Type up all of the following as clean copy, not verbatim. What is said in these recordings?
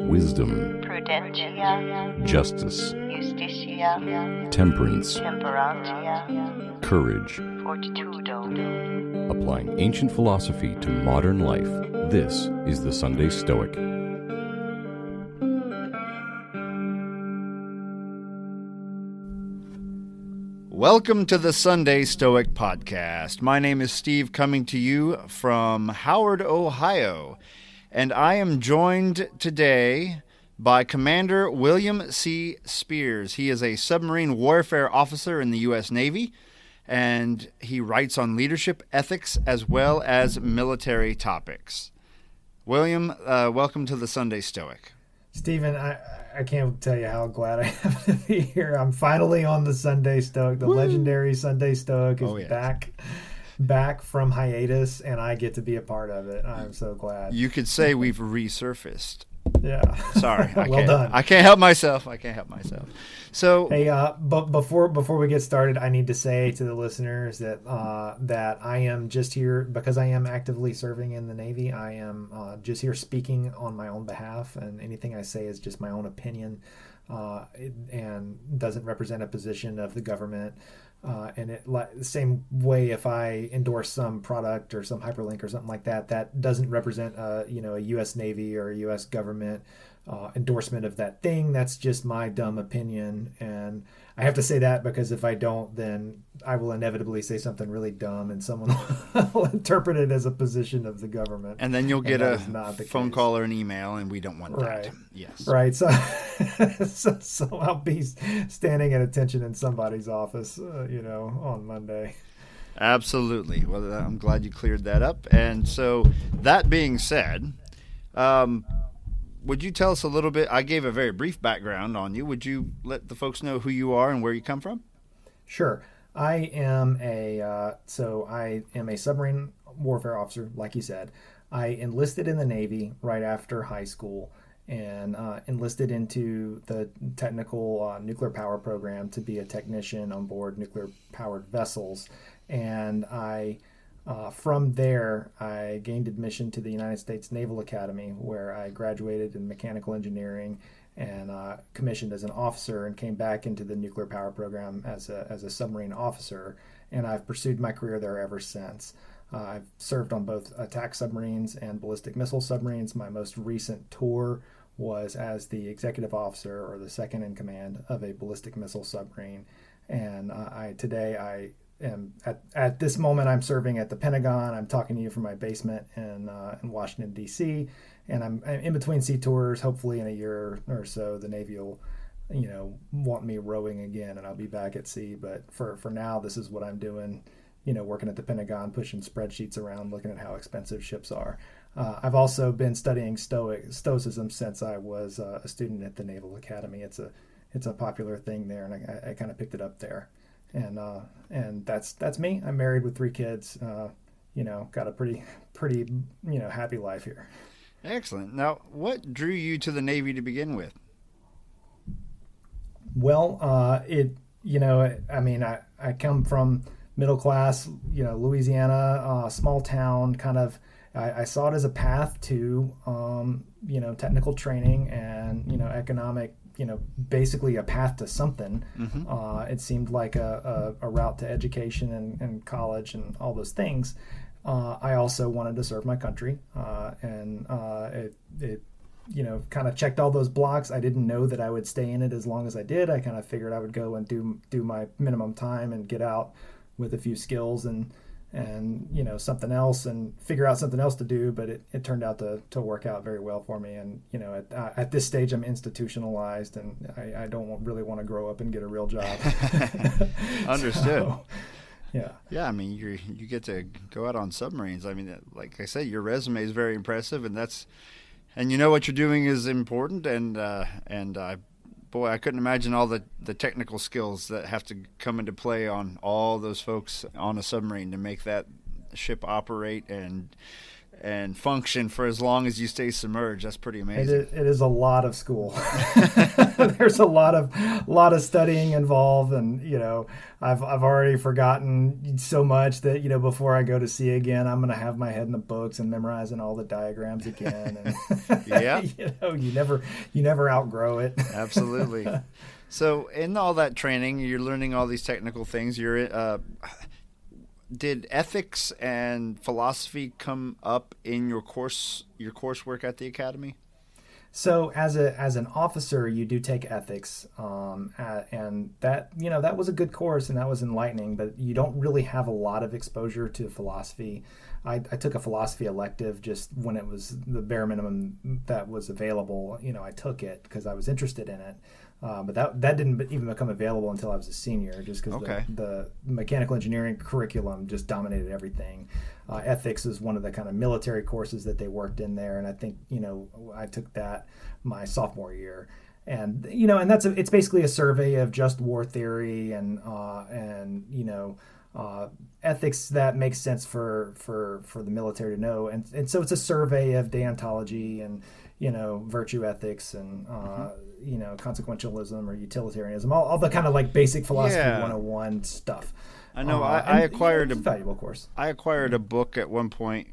wisdom, prudentia, justice, justitia, temperance, temperantia, courage. fortitudo. Applying ancient philosophy to modern life, this is the Sunday Stoic. Welcome to the Sunday Stoic Podcast. My name is Steve, coming to you from Howard, Ohio, and I am joined today by Commander William C. Spears. He is a submarine warfare officer in the U.S. Navy, and he writes on leadership, ethics, as well as military topics. William, welcome to the Sunday Stoic. Stephen, I can't tell you how glad I am to be here. I'm finally on the Sunday Stoic. The legendary Sunday Stoic is back from hiatus, and I get to be a part of it. I'm so glad. You could say we've resurfaced. Yeah. Sorry. Done. I can't help myself. So, hey, but before we get started, I need to say to the listeners that that I am just here because I am actively serving in the Navy. I am just here speaking on my own behalf, and anything I say is just my own opinion, and doesn't represent a position of the government. And the same way, if I endorse some product or some hyperlink or something like that, that doesn't represent a U.S. Navy or a U.S. government endorsement of that thing. That's just my dumb opinion, and I have to say that because if I don't, then I will inevitably say something really dumb, and someone will interpret it as a position of the government. And then you'll get a phone call or an email, and we don't want that. Yes. Right. So, so I'll be standing at attention in somebody's office, on Monday. Absolutely. Well, I'm glad you cleared that up. And so, that being said, would you tell us a little bit? I gave a very brief background on you. Would you let the folks know who you are and where you come from? Sure. I am a submarine warfare officer, like you said. I enlisted in the Navy right after high school and enlisted into the technical nuclear power program to be a technician on board nuclear-powered vessels. And from there, I gained admission to the United States Naval Academy, where I graduated in mechanical engineering and commissioned as an officer, and came back into the nuclear power program as a submarine officer. And I've pursued my career there ever since. I've served on both attack submarines and ballistic missile submarines. My most recent tour was as the executive officer, or the second in command, of a ballistic missile submarine. And at this moment, I'm serving at the Pentagon. I'm talking to you from my basement in Washington, D.C., and I'm in between sea tours. Hopefully in a year or so, the Navy will, want me rowing again, and I'll be back at sea. But for now, this is what I'm doing, working at the Pentagon, pushing spreadsheets around, looking at how expensive ships are. I've also been studying Stoicism since I was a student at the Naval Academy. It's a popular thing there, and I kind of picked it up there. And that's me. I'm married with 3 kids. Got a pretty happy life here. Excellent. Now, what drew you to the Navy to begin with? Well, I come from middle class, Louisiana, small town kind of. I saw it as a path to, technical training and, economic, basically a path to something. Mm-hmm. It seemed like a route to education and college and all those things. I also wanted to serve my country, and it kind of checked all those blocks. I didn't know that I would stay in it as long as I did. I kind of figured I would go and do my minimum time and get out with a few skills and something else, and figure out something else to do. But it turned out to work out very well for me. And at this stage, I'm institutionalized, and I don't really want to grow up and get a real job. Understood. So, yeah. Yeah. I mean, you get to go out on submarines. I mean, like I said, your resume is very impressive, and what you're doing is important. Boy, I couldn't imagine all the technical skills that have to come into play on all those folks on a submarine to make that ship operate and and function for as long as you stay submerged. That's pretty amazing. It is a lot of school. There's a lot of studying involved, and I've already forgotten so much that before I go to sea again, I'm going to have my head in the books and memorizing all the diagrams again. And Yeah. you never outgrow it. Absolutely. So in all that training, you're learning all these technical things. Did ethics and philosophy come up in your coursework at the academy? So as an officer, you do take ethics, and that was a good course and that was enlightening. But you don't really have a lot of exposure to philosophy. I took a philosophy elective just when it was the bare minimum that was available. I took it because I was interested in it. But that didn't even become available until I was a senior, just because the mechanical engineering curriculum just dominated everything. Ethics is one of the kind of military courses that they worked in there, and I think I took that my sophomore year, and it's basically a survey of just war theory and ethics that makes sense for the military to know, and so it's a survey of deontology and virtue ethics and consequentialism or utilitarianism, all the kind of like basic philosophy 101 stuff. I know. I acquired a valuable course. I acquired a book at one point,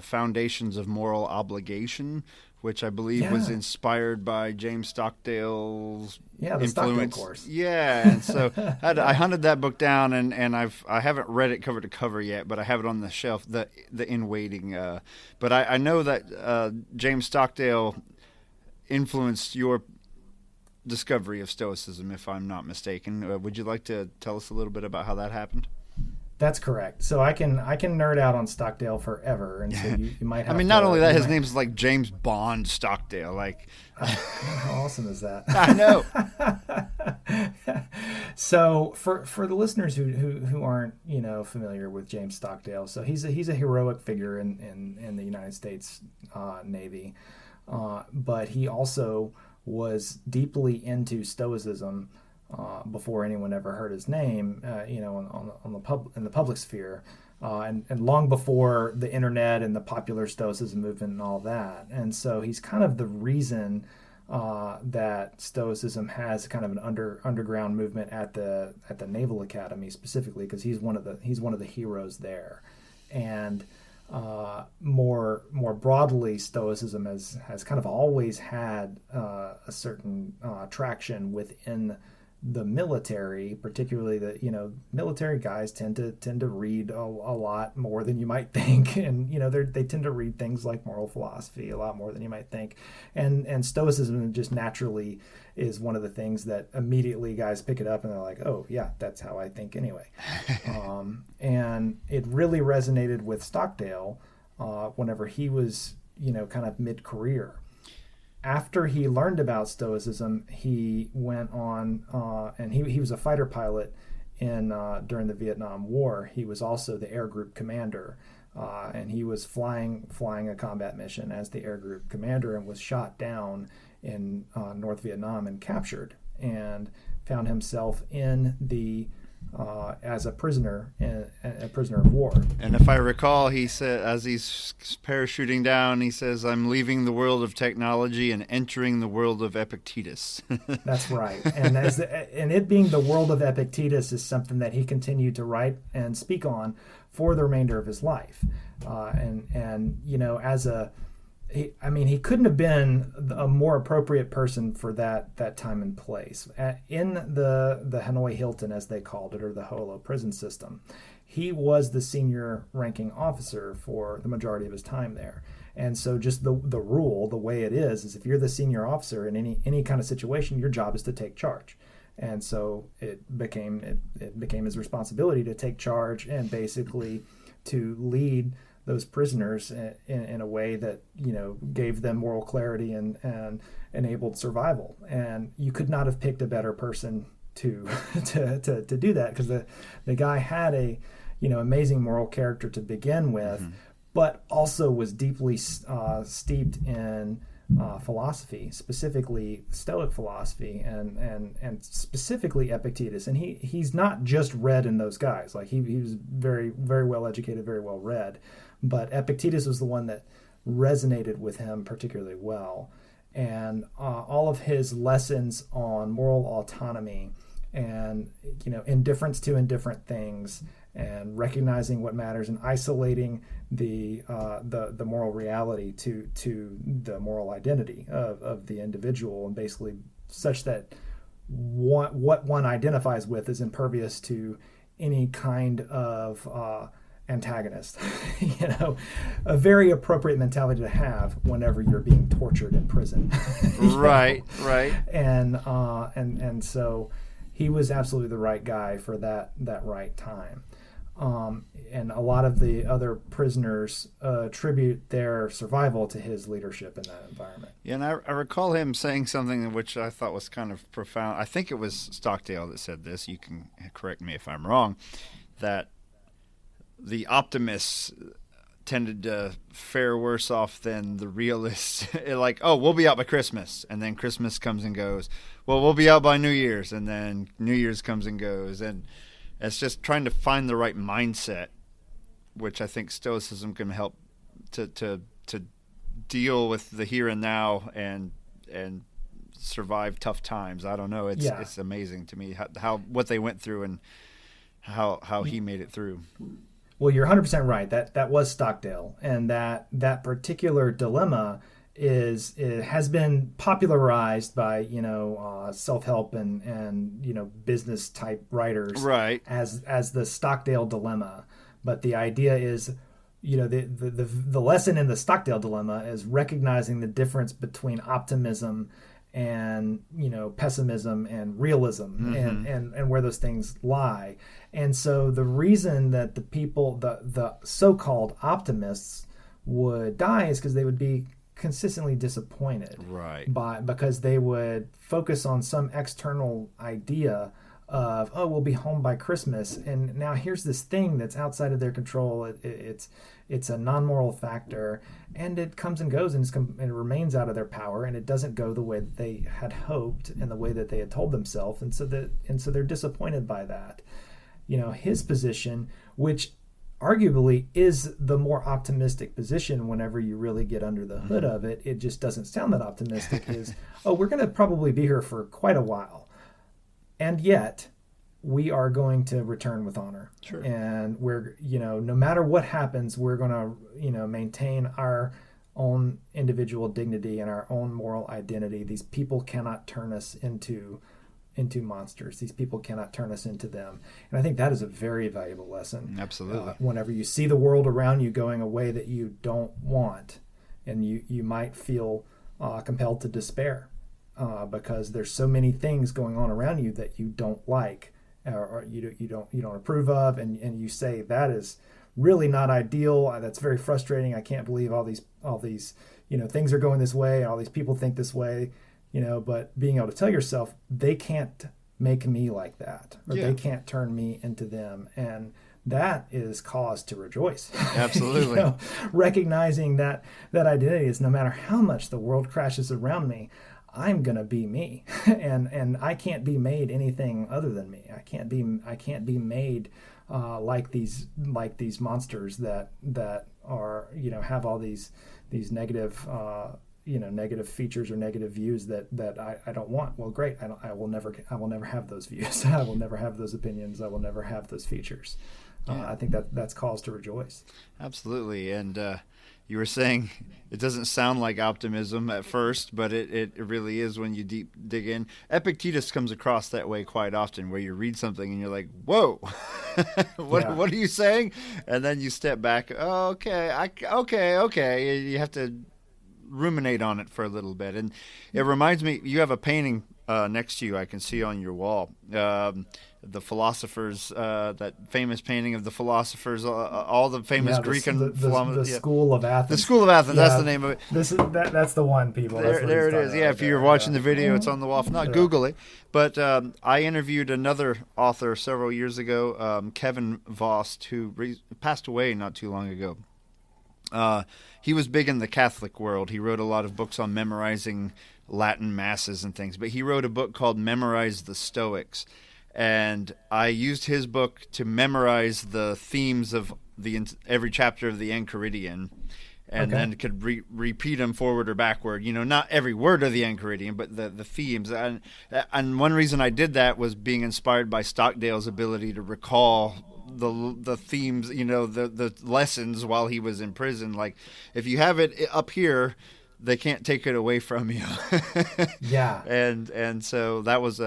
Foundations of Moral Obligation, which I believe was inspired by James Stockdale's the Stockdale course. Yeah, and so I hunted that book down, and I haven't read it cover to cover yet, but I have it on the shelf, the in waiting. But I know that James Stockdale influenced your discovery of Stoicism, if I'm not mistaken. Would you like to tell us a little bit about how that happened? That's correct. So I can nerd out on Stockdale forever, and so you might have. I mean, not only that, his name's like James Bond Stockdale. Like, how awesome is that? I know. So for the listeners who aren't familiar with James Stockdale, so he's a heroic figure in the United States Navy, but he also was deeply into Stoicism before anyone ever heard his name, in the public sphere, and long before the internet and the popular Stoicism movement and all that. And so he's kind of the reason that Stoicism has kind of an underground movement at the Naval Academy specifically, because he's one of the heroes there. And more broadly, Stoicism has kind of always had a certain traction within the military, particularly that military guys tend to read a lot more than you might think, and they tend to read things like moral philosophy a lot more than you might think, and Stoicism just naturally is one of the things that immediately guys pick it up and they're like, oh yeah, that's how I think anyway. And it really resonated with Stockdale whenever he was kind of mid-career. After he learned about Stoicism, he went on, and he was a fighter pilot during the Vietnam War. He was also the air group commander, and he was flying a combat mission as the air group commander, and was shot down in North Vietnam and captured, and found himself in the as a prisoner of war. And if I recall, he said, as he's parachuting down, he says, "I'm leaving the world of technology and entering the world of Epictetus." That's right. And and it being the world of Epictetus is something that he continued to write and speak on for the remainder of his life. He couldn't have been a more appropriate person for that time and place. In the Hanoi Hilton, as they called it, or the Ho Lo prison system, he was the senior ranking officer for the majority of his time there. And so just the rule, the way it is if you're the senior officer in any kind of situation, your job is to take charge. And so it became his responsibility to take charge and basically to lead those prisoners in a way that gave them moral clarity and enabled survival. And you could not have picked a better person to do that, because the guy had a amazing moral character to begin with, but also was deeply steeped in philosophy, specifically Stoic philosophy, and specifically Epictetus. And he's not just read in those guys. Like he was very, very well educated, very well read, but Epictetus was the one that resonated with him particularly well. And all of his lessons on moral autonomy and indifference to indifferent things and recognizing what matters and isolating the moral reality to the moral identity of the individual, and basically such that what one identifies with is impervious to any kind of antagonist. A very appropriate mentality to have whenever you're being tortured in prison. Right. And so he was absolutely the right guy for that right time. And a lot of the other prisoners attribute their survival to his leadership in that environment. Yeah, and I recall him saying something which I thought was kind of profound. I think it was Stockdale that said this. You can correct me if I'm wrong. That the optimists tended to fare worse off than the realists. Like, oh, we'll be out by Christmas, and then Christmas comes and goes. Well, we'll be out by New Year's, and then New Year's comes and goes. And it's just trying to find the right mindset, which I think Stoicism can help to deal with the here and now and survive tough times. I don't know. It's amazing to me how what they went through and how he made it through. Well, you're 100% right. That was Stockdale, and that particular dilemma has been popularized by self-help and business type writers, right, as the Stockdale dilemma. But the idea is, the lesson in the Stockdale dilemma is recognizing the difference between optimism and pessimism and realism, and where those things lie. And so the reason that the people, the so-called optimists, would die is because they would be consistently disappointed, right? Because they would focus on some external idea of, oh, we'll be home by Christmas, and now here's this thing that's outside of their control. It's a non-moral factor, and it comes and goes, and it remains out of their power, and it doesn't go the way that they had hoped and the way that they had told themselves, and so they're disappointed by that. His position, which arguably is the more optimistic position whenever you really get under the hood of it, it just doesn't sound that optimistic, is, oh, we're going to probably be here for quite a while. And yet, we are going to return with honor. Sure. And we're, no matter what happens, we're going to, maintain our own individual dignity and our own moral identity. These people cannot turn us into monsters. These people cannot turn us into them. And I think that is a very valuable lesson. Absolutely. Whenever you see the world around you going a way that you don't want, and you might feel compelled to despair. Because there's so many things going on around you that you don't like, or you don't approve of, and you say that is really not ideal. That's very frustrating. I can't believe all these things are going this way, and all these people think this way, But being able to tell yourself they can't make me like that, or they can't turn me into them, and that is cause to rejoice. Absolutely. Recognizing that identity is, no matter how much the world crashes around me, I'm gonna be me, and I can't be made anything other than me. I can't be made like these monsters that are have all these negative negative features or negative views that I don't want. Well, great. I will never have those views. I will never have those opinions. I will never have those features. I think that's cause to rejoice. Absolutely. And you were saying it doesn't sound like optimism at first, but it really is when you dig in. Epictetus comes across that way quite often, where you read something and you're like, whoa, what are you saying? And then you step back. Oh, okay. You have to ruminate on it for a little bit. And it reminds me, you have a painting next to you I can see on your wall. The philosophers, that famous painting of the philosophers, all the famous Greek and the School of Athens. The School of Athens, that's the name of it. That's the one, people. There it is. Yeah, if you're watching the video, it's on the wall. If not, Google it. But I interviewed another author several years ago, Kevin Vost, who passed away not too long ago. He was big in the Catholic world. He wrote a lot of books on memorizing Latin masses and things. But he wrote a book called Memorize the Stoics. And I used his book to memorize the themes of every chapter of the Enchiridion, and Okay. then could repeat them forward or backward. Not every word of the Enchiridion, but the themes. And one reason I did that was being inspired by Stockdale's ability to recall the themes, the lessons while he was in prison. Like, if you have it up here, they can't take it away from you. Yeah. And so that was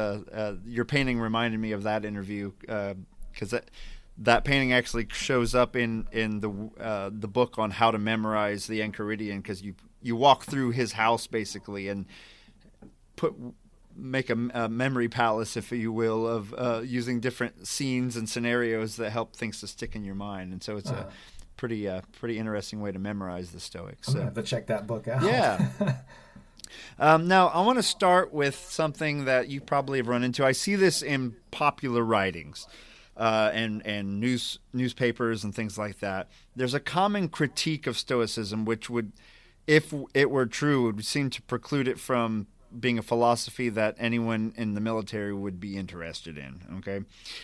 your painting reminded me of that interview, because that painting actually shows up in the book on how to memorize the Enchiridion, because you walk through his house basically and make a memory palace, if you will, of using different scenes and scenarios that help things to stick in your mind. And so it's a pretty interesting way to memorize the Stoics. I'm gonna have to check that book out. Yeah. Now, I want to start with something that you probably have run into. I see this in popular writings and newspapers and things like that. There's a common critique of Stoicism, which would, if it were true, would seem to preclude it from being a philosophy that anyone in the military would be interested in. Okay,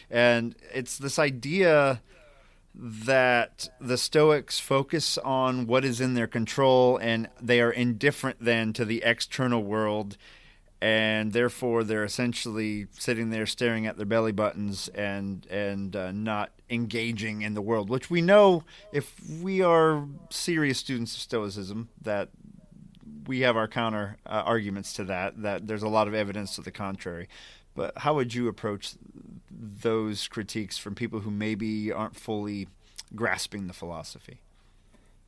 and it's this idea that the Stoics focus on what is in their control, and they are indifferent then to the external world, and therefore they're essentially sitting there staring at their belly buttons and not engaging in the world, which we know, if we are serious students of Stoicism, that we have our counter arguments to that there's a lot of evidence to the contrary. But how would you approach those critiques from people who maybe aren't fully grasping the philosophy?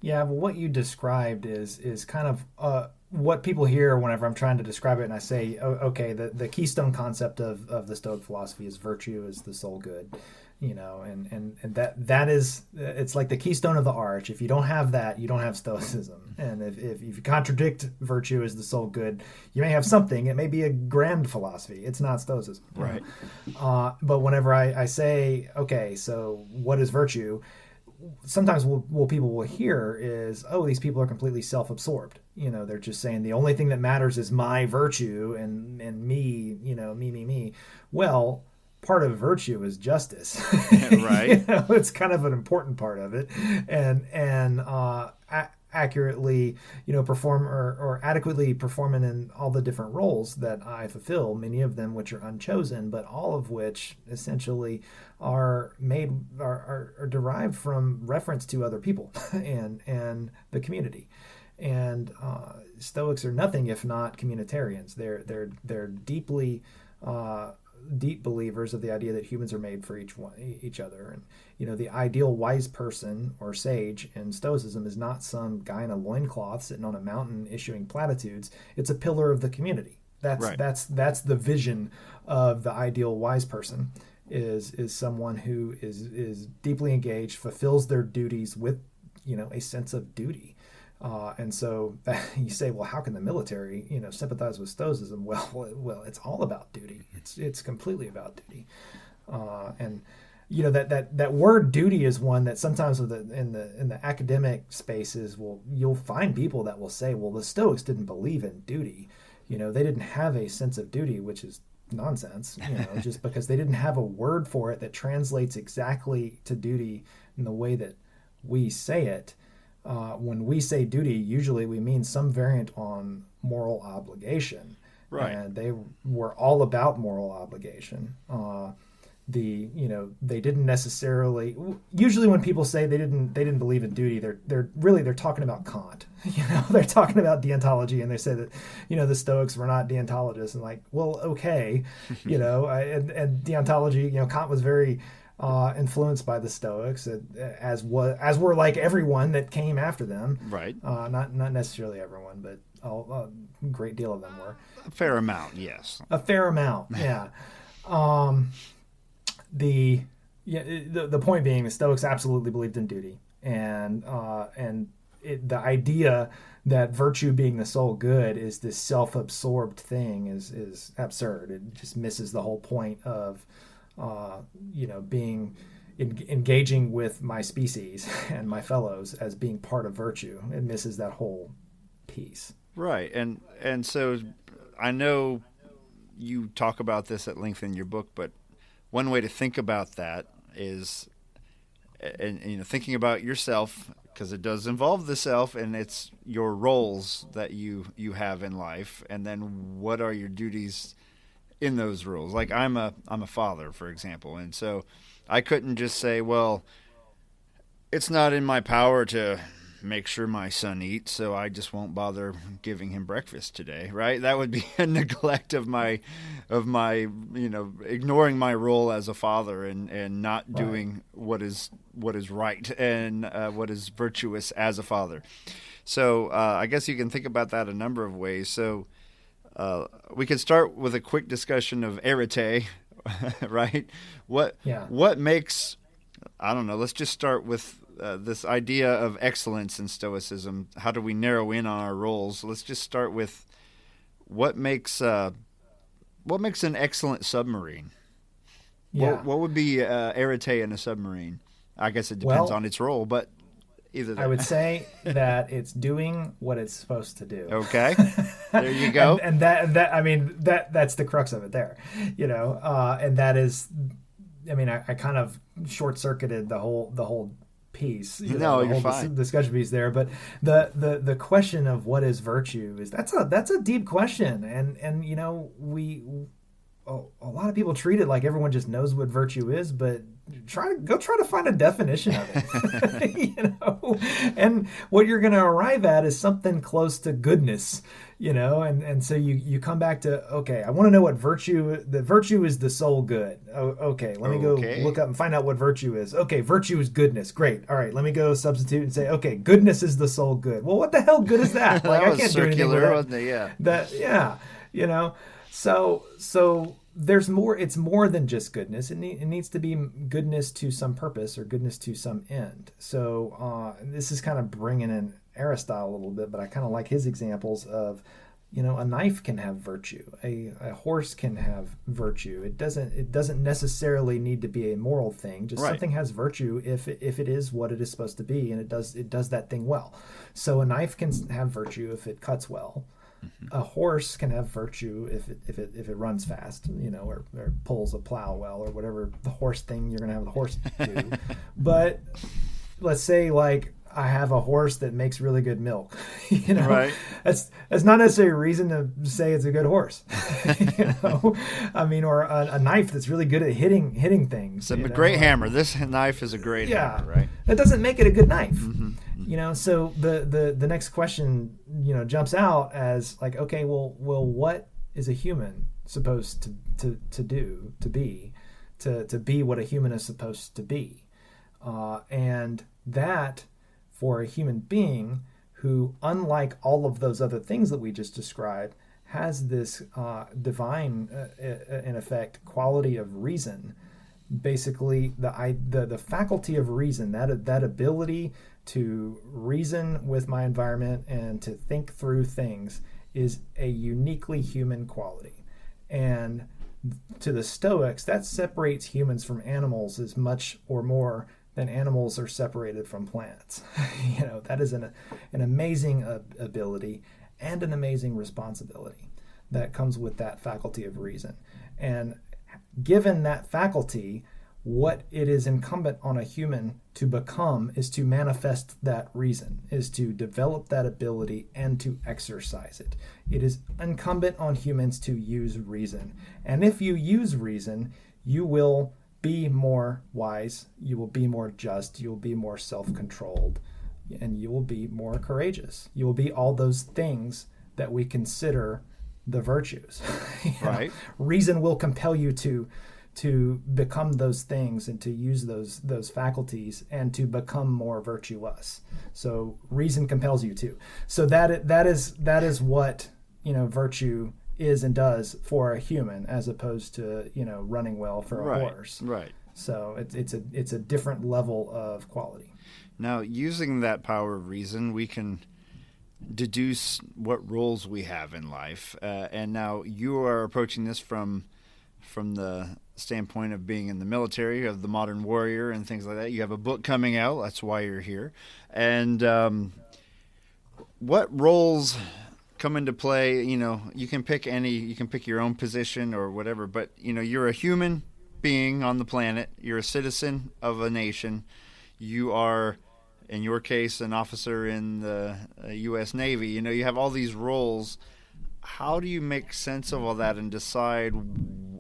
Yeah, well, what you described is kind of what people hear whenever I'm trying to describe it, and I say, okay, the keystone concept of the Stoic philosophy is virtue is the sole good, and that is, it's like the keystone of the arch. If you don't have that, you don't have Stoicism. And if you contradict virtue as the sole good, you may have something. It may be a grand philosophy. It's not Stoicism. Right. But whenever I say, okay, so what is virtue? Sometimes what people will hear is, oh, these people are completely self-absorbed. They're just saying the only thing that matters is my virtue and me, me. Well, part of virtue is justice. Right. It's kind of an important part of it, and accurately, perform or adequately performing in all the different roles that I fulfill, many of them which are unchosen, but all of which essentially are derived from reference to other people and the community. And Stoics are nothing if not communitarians. They're deeply deep believers of the idea that humans are made for each other. And the ideal wise person or sage in Stoicism is not some guy in a loincloth sitting on a mountain issuing platitudes. It's a pillar of the community. That's the vision of the ideal wise person, is someone who is deeply engaged, fulfills their duties with a sense of duty. And so you say, well, how can the military, sympathize with Stoicism? Well, it's all about duty. It's completely about duty. And that word duty is one that sometimes in the academic spaces you'll find people that will say, well, the Stoics didn't believe in duty. They didn't have a sense of duty, which is nonsense. Just because they didn't have a word for it that translates exactly to duty in the way that we say it. When we say duty, usually we mean some variant on moral obligation. Right. And they were all about moral obligation. They didn't necessarily. Usually, when people say they didn't believe in duty, they're talking about Kant. They're talking about deontology, and they say that the Stoics were not deontologists. And like, well, okay, and deontology. Kant was very influenced by the Stoics, as were like everyone that came after them. Right. Not necessarily everyone, but a great deal of them were. A fair amount, yes. A fair amount, yeah. The point being, the Stoics absolutely believed in duty, and the idea that virtue being the sole good is this self-absorbed thing is absurd. It just misses the whole point of being engaging with my species and my fellows as being part of virtue. It misses that whole piece. Right. And so I know you talk about this at length in your book, but one way to think about that is and thinking about yourself, because it does involve the self, and it's your roles that you have in life, and then what are your duties in those roles. Like I'm a father, for example, and so I couldn't just say, well, it's not in my power to make sure my son eats, so I just won't bother giving him breakfast today, right? That would be a neglect of my ignoring my role as a father and not doing what is right and what is virtuous as a father. So I guess you can think about that a number of ways. So we could start with a quick discussion of arete, right? What makes, I don't know, let's just start with this idea of excellence in Stoicism. How do we narrow in on our roles? Let's just start with what makes an excellent submarine? Yeah. What would be arete in a submarine? I guess it depends on its role, but either I would say that it's doing what it's supposed to do. Okay, there you go. and that's the crux of it there, and that is, I kind of short circuited the whole piece. You're fine. Discussion piece there, but the question of what is virtue that's a deep question, and a lot of people treat it like everyone just knows what virtue is, but try to find a definition of it. And what you're going to arrive at is something close to goodness, and so you come back to, okay, I want to know what virtue is the soul good. Okay, let me go look up and find out what virtue is. Okay, virtue is goodness. Great. All right, let me go substitute and say, okay, goodness is the soul good. Well, what the hell good is that? Like, that was I can't circular, do anything with that. Wasn't it? Yeah. So there's more. It's more than just goodness. It needs to be goodness to some purpose or goodness to some end. So this is kind of bringing in Aristotle a little bit, but I kind of like his examples of, a knife can have virtue, a horse can have virtue. It doesn't necessarily need to be a moral thing. Just something has virtue if it is what it is supposed to be, and it does that thing well. So a knife can have virtue if it cuts well. Mm-hmm. A horse can have virtue if it runs fast, or pulls a plow well, or whatever the horse thing you're going to have the horse do. But let's say, like, I have a horse that makes really good milk. Right. That's not necessarily a reason to say it's a good horse. Or a knife that's really good at hitting things. It's a great hammer. This knife is a great hammer, right? That doesn't make it a good knife. Mm-hmm. So the next question, jumps out as like, okay, well, what is a human supposed to do, to be what a human is supposed to be? And that, for a human being who, unlike all of those other things that we just described, has this divine, in effect, quality of reason. Basically, the faculty of reason, that ability to reason with my environment and to think through things, is a uniquely human quality. And to the Stoics, that separates humans from animals as much or more than animals are separated from plants. That is an amazing ability and an amazing responsibility that comes with that faculty of reason. And given that faculty, what it is incumbent on a human to become is to manifest that reason, is to develop that ability and to exercise it. It is incumbent on humans to use reason. And if you use reason, you will be more wise, you will be more just, you will be more self-controlled, and you will be more courageous. You will be all those things that we consider the virtues. Right. Reason will compel you to become those things and to use those faculties and to become more virtuous. So reason compels you to. So that is what virtue is and does for a human, as opposed to running well for a horse. Right. So it's a different level of quality. Now, using that power of reason, we can deduce what roles we have in life. And now you are approaching this from the standpoint of being in the military, of the modern warrior and things like that. You have a book coming out. That's why you're here. And what roles come into play? You can pick your own position or whatever, but you're a human being on the planet. You're a citizen of a nation. you are, in your case, an officer in the U.S. Navy. You have all these roles. How do you make sense of all that and decide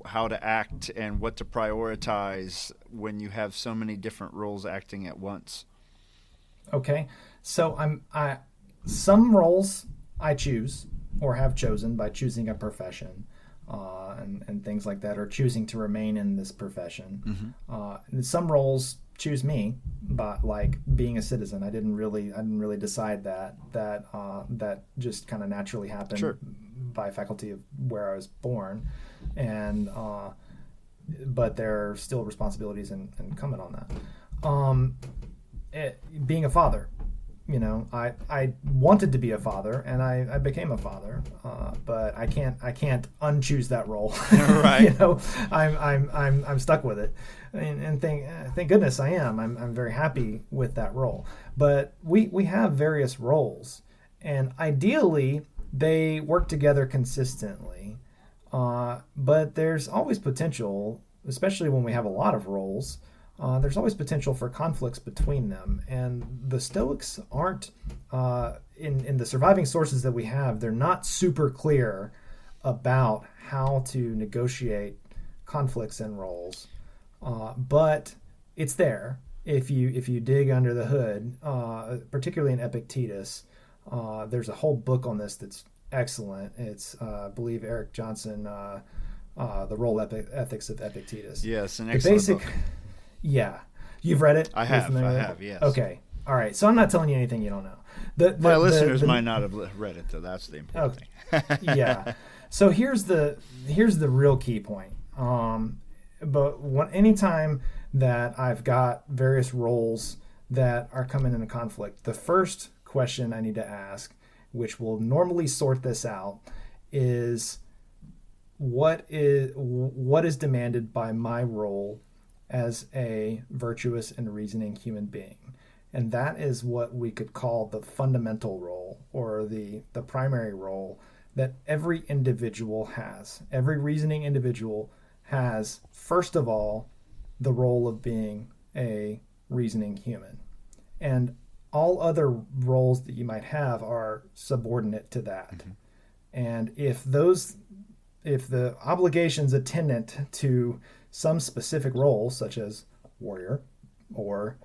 how to act and what to prioritize when you have so many different roles acting at once? Okay, so some roles I choose or have chosen by choosing a profession, and things like that, or choosing to remain in this profession. And some roles choose me, but like being a citizen, I didn't really decide that just kind of naturally happened. Sure. By faculty of where I was born, and but there are still responsibilities incumbent on that. Being a father, I wanted to be a father, and I became a father, but I can't unchoose that role. Right. I'm stuck with it, and thank goodness I am. I'm very happy with that role. But we have various roles, and ideally they work together consistently. But there's always potential, especially when we have a lot of roles. There's always potential for conflicts between them, and the Stoics aren't in the surviving sources that we have. They're not super clear about how to negotiate conflicts in roles, but it's there if you dig under the hood. Particularly in Epictetus, there's a whole book on this that's excellent. It's I believe Eric Johnson, The Role Ethics of Epictetus. Yes, an excellent book. Yeah. You've read it? I have, yes. Okay. All right. So I'm not telling you anything you don't know. My listeners might not have read it, though. That's the important thing. Yeah. So here's the real key point. Anytime that I've got various roles that are coming into conflict, the first question I need to ask, which will normally sort this out, is what is demanded by my role as a virtuous and reasoning human being. And that is what we could call the fundamental role, or the primary role that every individual has. Every reasoning individual has, first of all, the role of being a reasoning human. And all other roles that you might have are subordinate to that. Mm-hmm. And if the obligations attendant to some specific role, such as warrior or,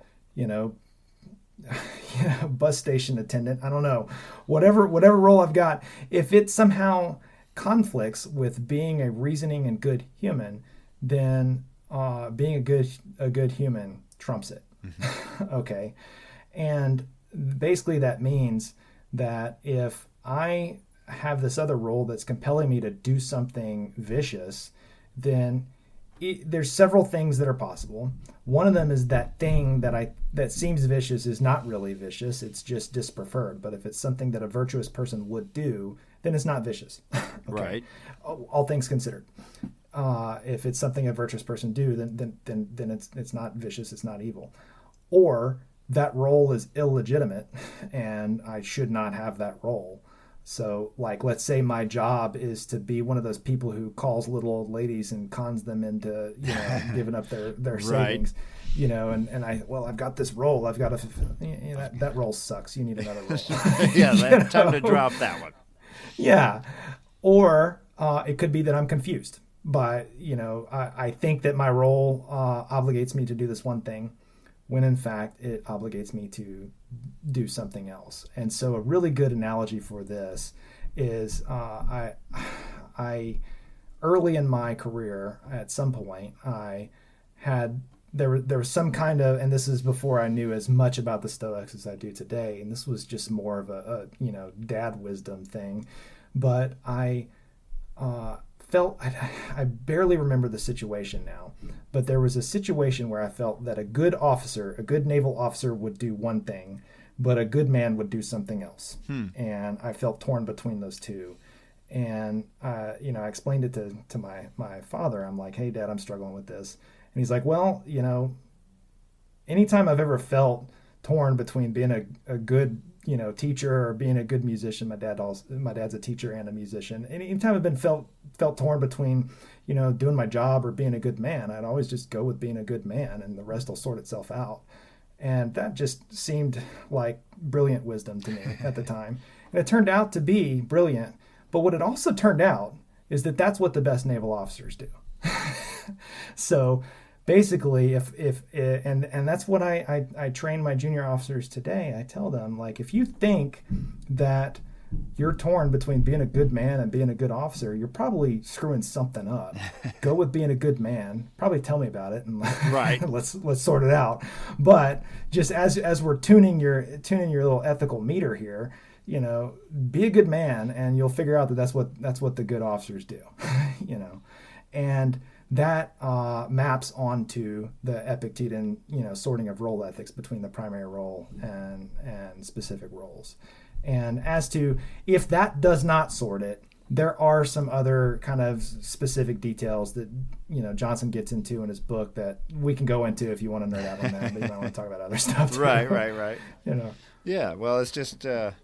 bus station attendant, I don't know, whatever role I've got, if it somehow conflicts with being a reasoning and good human, then being a good human trumps it. Mm-hmm. Okay. And basically that means that if I have this other role that's compelling me to do something vicious, then there's several things that are possible. One of them is that thing that seems vicious is not really vicious. It's just dispreferred. But if it's something that a virtuous person would do, then it's not vicious. Okay? Right. All things considered. If it's something a virtuous person do, then it's not vicious. It's not evil. Or that role is illegitimate, and I should not have that role. So, like, let's say my job is to be one of those people who calls little old ladies and cons them into, giving up their savings, and I've got this role. I've got to, that role sucks. You need another role. Yeah, time to drop that one. Yeah. Or it could be that I'm confused by, I think that my role obligates me to do this one thing, when in fact it obligates me to do something else. And so a really good analogy for this is I early in my career, at some point, there was some kind of, and this is before I knew as much about the Stoics as I do today, and this was just more of a dad wisdom thing, but I felt, I barely remember the situation now, but there was a situation where I felt that a good naval officer would do one thing, but a good man would do something else. And I felt torn between those two. And, I explained it to my father. I'm like, hey, Dad, I'm struggling with this. And he's like, well, anytime I've ever felt torn between being a good teacher or being a good musician, my dad's a teacher and a musician. Anytime I've been felt torn between, doing my job or being a good man, I'd always just go with being a good man, and the rest will sort itself out. And that just seemed like brilliant wisdom to me at the time. And it turned out to be brilliant. But what it also turned out is that that's what the best naval officers do. So basically, and that's what I train my junior officers today. I tell them, like, if you think that you're torn between being a good man and being a good officer, you're probably screwing something up. Go with being a good man. Probably tell me about it, and Right. let's sort it out. But just as we're tuning your little ethical meter here, you know, be a good man, and you'll figure out that that's what the good officers do. You know, and that maps onto the Epictetan, you know, sorting of role ethics between the primary role and specific roles. And as to if that does not sort it, there are some other kind of specific details that, you know, Johnson gets into in his book that we can go into if you want to nerd out on that, but you might want to talk about other stuff too. Right. You know. Yeah. Well, it's just your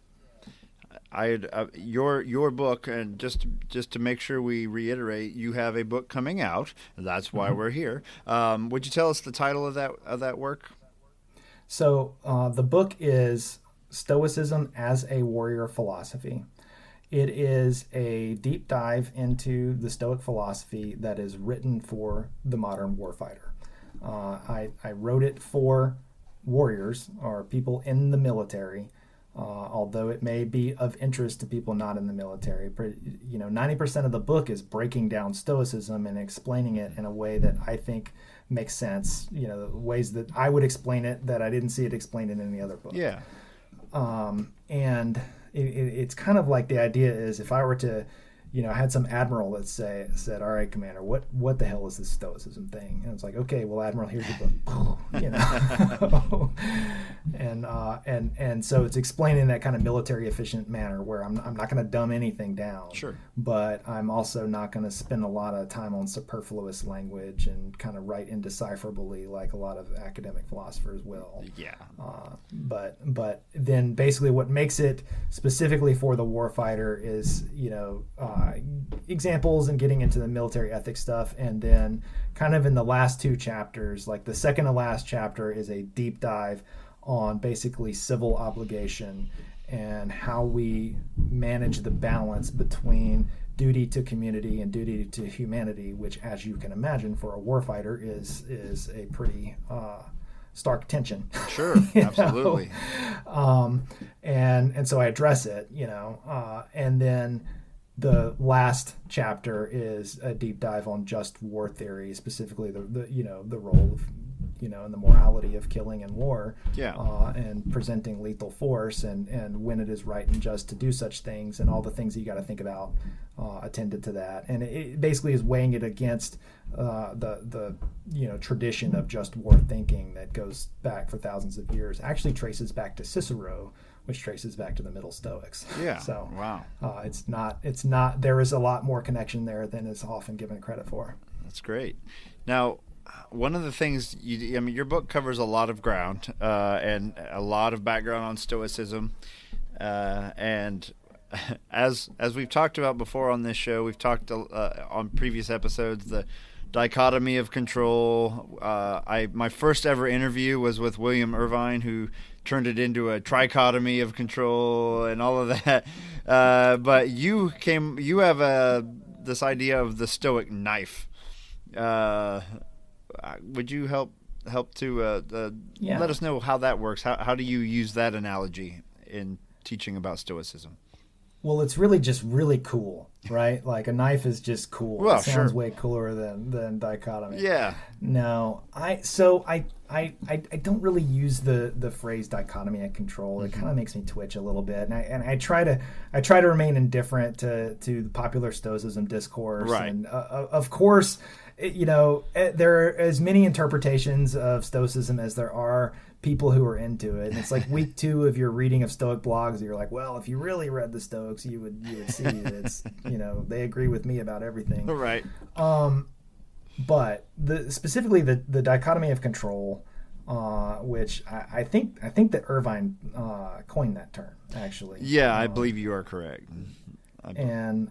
book, and just to make sure we reiterate, you have a book coming out. That's why we're here. Would you tell us the title of that work? So the book is Stoicism as a Warrior Philosophy. It is a deep dive into the Stoic philosophy that is written for the modern warfighter. I wrote it for warriors, or people in the military, although it may be of interest to people not in the military. You know, 90% of the book is breaking down Stoicism and explaining it in a way that I think makes sense. You know, ways that I would explain it that I didn't see it explained in any other book. Yeah. And it's kind of like the idea is, if I were to, you know, I had some admiral that said, all right, Commander, what the hell is this Stoicism thing? And it's like, okay, well, Admiral, here's your book. You know. and so it's explaining that kind of military efficient manner where I'm not going to dumb anything down. Sure. But I'm also not going to spend a lot of time on superfluous language and kind of write indecipherably like a lot of academic philosophers will. Yeah. But then basically what makes it specifically for the warfighter is, you know, examples and getting into the military ethics stuff. And then kind of in the last two chapters, like the second to last chapter is a deep dive on basically civil obligation and how we manage the balance between duty to community and duty to humanity, which, as you can imagine, for a warfighter is a pretty stark tension. Sure, absolutely. And so I address it, you know, and then the last chapter is a deep dive on just war theory, specifically the you know, the role of, you know, and the morality of killing in war. Yeah. And presenting lethal force and when it is right and just to do such things, and all the things that you got to think about attended to that. And it basically is weighing it against the you know, tradition of just war thinking that goes back for thousands of years. Actually traces back to Cicero, which traces back to the Middle Stoics. Yeah. So wow. It's not. There is a lot more connection there than is often given credit for. That's great. Now, one of the things I mean, your book covers a lot of ground and a lot of background on Stoicism, and as we've talked about before on this show, we've talked on previous episodes, the dichotomy of control. My first ever interview was with William Irvine, who turned it into a trichotomy of control and all of that. But you have this idea of the Stoic knife. Would you help to let us know how that works? How do you use that analogy in teaching about Stoicism? Well, it's really just really cool, right? Like a knife is just cool. Well, it sounds sure. way cooler than dichotomy. Yeah. No, I don't really use the phrase dichotomy and control. It kind of makes me twitch a little bit, and I try to remain indifferent to the popular Stoicism discourse. Right. And of course, you know, there are as many interpretations of Stoicism as there are people who are into it. And it's like week 2 of your reading of Stoic blogs, you're like, well, if you really read the Stoics, you would see that it's, you know, they agree with me about everything. Right. But specifically the dichotomy of control, which I think that Irvine coined that term, actually. Yeah, I believe you are correct. And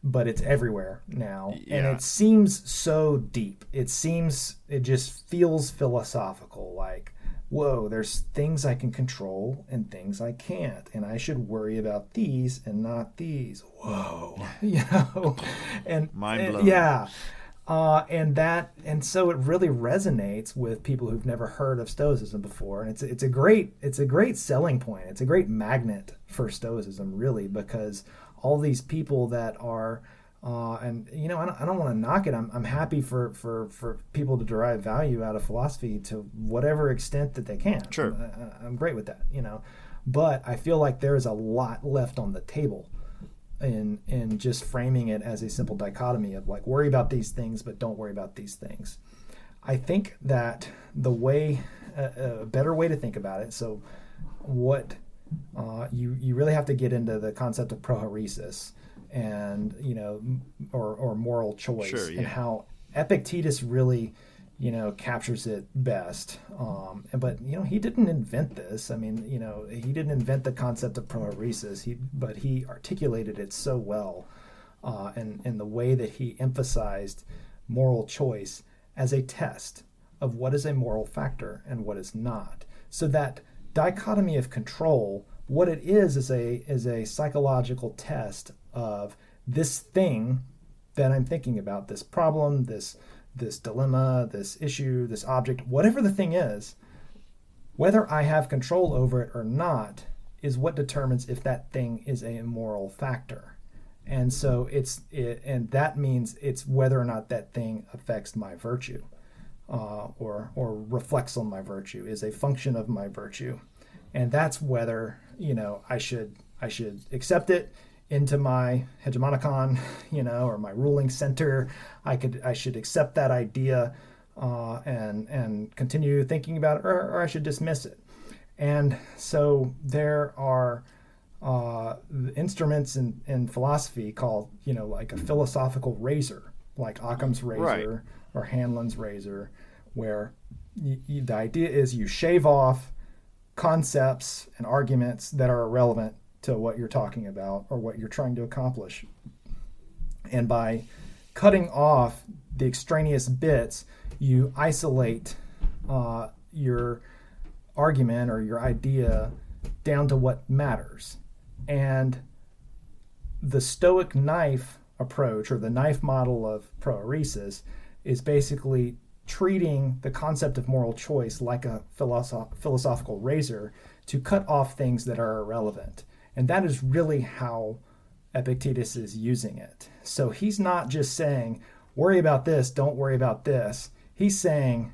but it's everywhere now, and Yeah. it seems so deep. It just feels philosophical, like whoa, there's things I can control and things I can't, and I should worry about these and not these. Whoa, and, Mind blown. yeah. And so it really resonates with people who've never heard of Stoicism before, and it's a great selling point. It's a great magnet for Stoicism, really, because all these people that are, and I don't want to knock it. I'm happy for people to derive value out of philosophy to whatever extent that they can. Sure. I'm great with that, but I feel like there is a lot left on the table in just framing it as a simple dichotomy of like, worry about these things but don't worry about these things. I think that a better way to think about it, so what you really have to get into the concept of prohoresis and or moral choice. Sure, yeah. And how Epictetus really captures it best. But he didn't invent this. I mean, he didn't invent the concept of prohoresis. But he articulated it so well, in the way that he emphasized moral choice as a test of what is a moral factor and what is not. So that dichotomy of control, what it is a psychological test of this thing that I'm thinking about, this problem, this dilemma, this issue, this object, whatever the thing is, whether I have control over it or not is what determines if that thing is a moral factor. And so and that means it's whether or not that thing affects my virtue, or reflects on my virtue, is a function of my virtue. And that's whether, I should accept it into my hegemonicon, or my ruling center. I should accept that idea and continue thinking about it, or I should dismiss it. And so there are instruments in philosophy called, like a philosophical razor, like Occam's razor, Right. or Hanlon's razor, where the idea is you shave off concepts and arguments that are irrelevant to what you're talking about or what you're trying to accomplish. And by cutting off the extraneous bits, you isolate your argument or your idea down to what matters. And the Stoic knife approach, or the knife model of prohoresis, is basically treating the concept of moral choice like a philosophical razor to cut off things that are irrelevant. And that is really how Epictetus is using it. So he's not just saying, worry about this, don't worry about this. He's saying,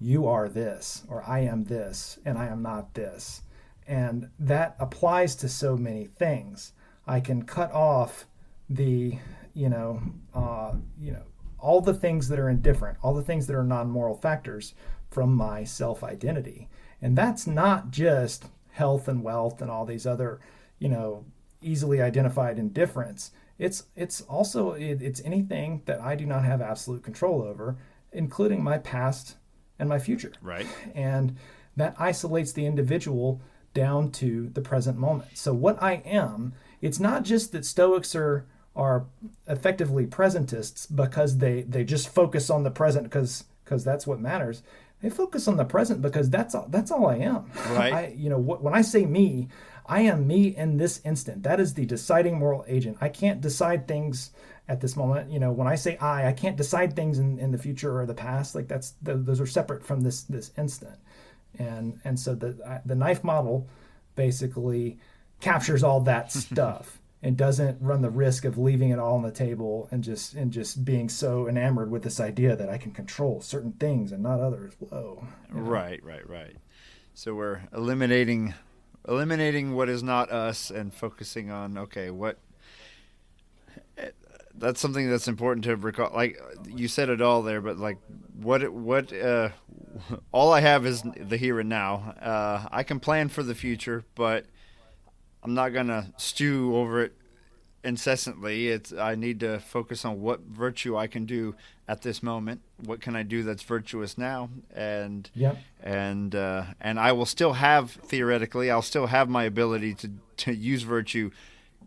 you are this, or I am this, and I am not this. And that applies to so many things. I can cut off the, all the things that are indifferent, all the things that are non-moral factors from my self-identity. And that's not just health and wealth and all these other, easily identified indifference. It's also anything that I do not have absolute control over, including my past and my future. Right. And that isolates the individual down to the present moment. So what I am, it's not just that Stoics are effectively presentists because they just focus on the present because that's what matters. They focus on the present because that's all I am. Right. When I say me, I am me in this instant. That is the deciding moral agent. I can't decide things at this moment. When I say I can't decide things in the future or the past. Like those are separate from this instant. And so the knife model basically captures all that stuff and doesn't run the risk of leaving it all on the table and just being so enamored with this idea that I can control certain things and not others. Whoa. Right. So we're eliminating what is not us and focusing on, okay, what. That's something that's important to recall. Like you said it all there, but like what all I have is the here and now. I can plan for the future, but I'm not gonna stew over it incessantly. I need to focus on what virtue I can do at this moment. What can I do that's virtuous now? And I will still have, theoretically, I'll still have my ability to use virtue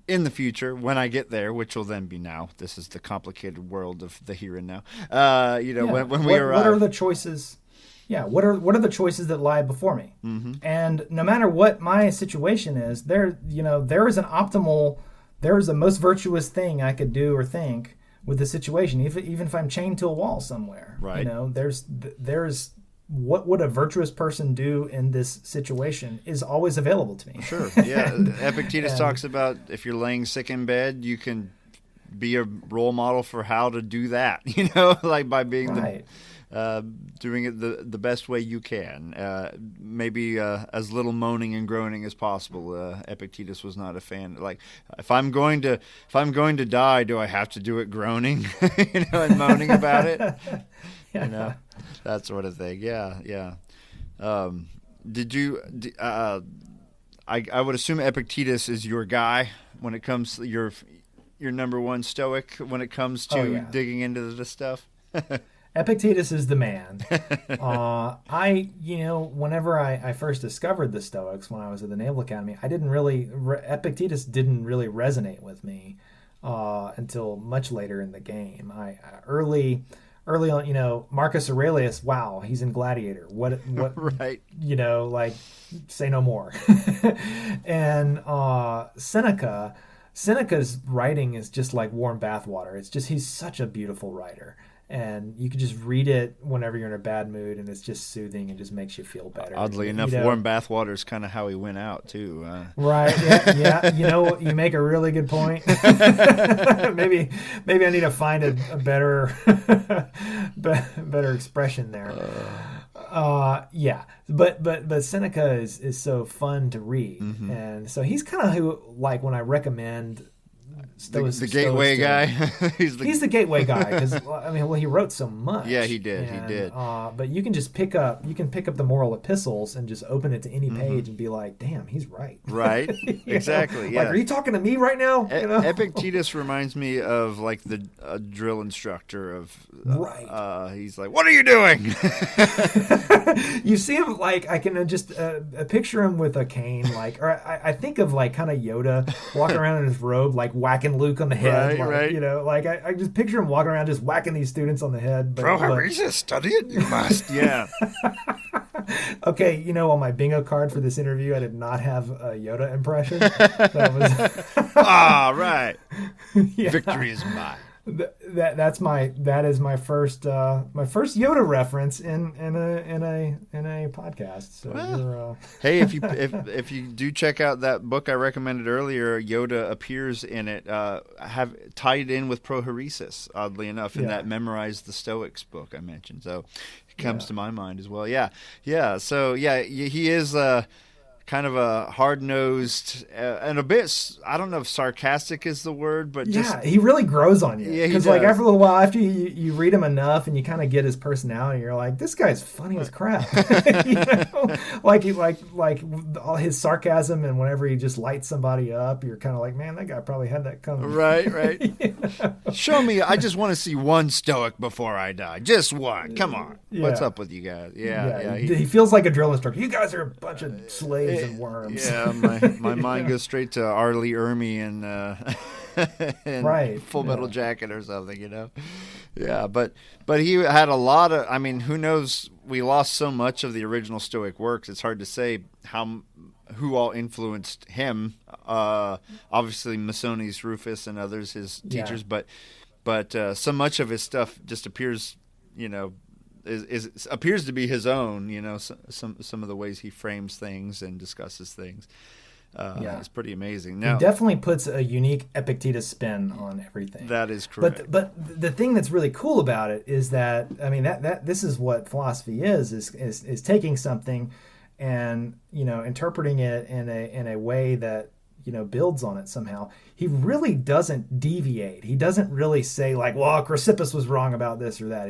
in the future when I get there, which will then be now. This is the complicated world of the here and now. When we arrive. What are the choices Yeah, what are the choices that lie before me? Mm-hmm. And no matter what my situation is, there is there is a most virtuous thing I could do or think with the situation, even if I'm chained to a wall somewhere. Right. There's what would a virtuous person do in this situation is always available to me. Sure. Yeah. Epictetus talks about if you're laying sick in bed, you can be a role model for how to do that. Like by being right. doing it the best way you can. Maybe as little moaning and groaning as possible. Epictetus was not a fan. Like, if I'm going to die, do I have to do it groaning, and moaning about it? Yeah. That sort of thing. Yeah. Did you? I would assume Epictetus is your guy when it comes to your number one Stoic when it comes to digging into this stuff. Epictetus is the man. Whenever I first discovered the Stoics when I was at the Naval Academy, Epictetus didn't really resonate with me until much later in the game. Early on, Marcus Aurelius, wow, he's in Gladiator. What right. Say no more. And Seneca's writing is just like warm bathwater. He's such a beautiful writer. And you can just read it whenever you're in a bad mood, and it's just soothing and just makes you feel better. Oddly enough, warm bathwater is kind of how he went out too. Right? Yeah. You make a really good point. maybe I need to find a better better expression there. Yeah, but Seneca is so fun to read, mm-hmm. and so he's kind of who, like, when I recommend. The gateway guy. He's the gateway guy because he wrote so much. Yeah, he did. But you can just pick up the moral epistles and just open it to any page mm-hmm. and be like, "Damn, he's right." Right. Exactly. Yeah. Like, are you talking to me right now? Epictetus reminds me of like the drill instructor of. Right. He's like, "What are you doing?" You see him, like, I can just picture him with a cane, like, or I think of like kind of Yoda walking around in his robe, like whacking Luke on the head. Right. I just picture him walking around just whacking these students on the head. Prohibitious, study it, you must. Yeah. Okay, on my bingo card for this interview, I did not have a Yoda impression. That was right. Yeah. Victory is mine. That is my first Yoda reference in a podcast. So hey, if you do check out that book I recommended earlier, Yoda appears in it. Have tied in with prohoresis, oddly enough, in that Memorize the Stoics book I mentioned. So it comes to my mind as well. Yeah. So he is. Kind of a hard-nosed and a bit, I don't know if sarcastic is the word, but he really grows on you. Yeah, because like after a little while, after you read him enough and you kind of get his personality, you're like, this guy's funny as crap. Like all his sarcasm, and whenever he just lights somebody up, you're kind of like, man, that guy probably had that coming. Right. Show me. I just want to see one Stoic before I die. Just one. Come on. Yeah. What's up with you guys? Yeah. He feels like a drill instructor. You guys are a bunch of slaves and worms. Yeah, my mind goes straight to Arlie Ermy and right. Full Metal Jacket or something, Yeah, but he had a lot of. I mean, who knows? We lost so much of the original Stoic works. It's hard to say who all influenced him. Obviously, Masonius Rufus and others, his teachers, but so much of his stuff just appears, appears to be his own. Some of the ways he frames things and discusses things. It's pretty amazing. Now, he definitely puts a unique Epictetus spin on everything. That is correct. But the thing that's really cool about it is that that this is what philosophy is taking something and interpreting it in a way that builds on it somehow. He really doesn't deviate. He doesn't really say like, well, Chrysippus was wrong about this or that.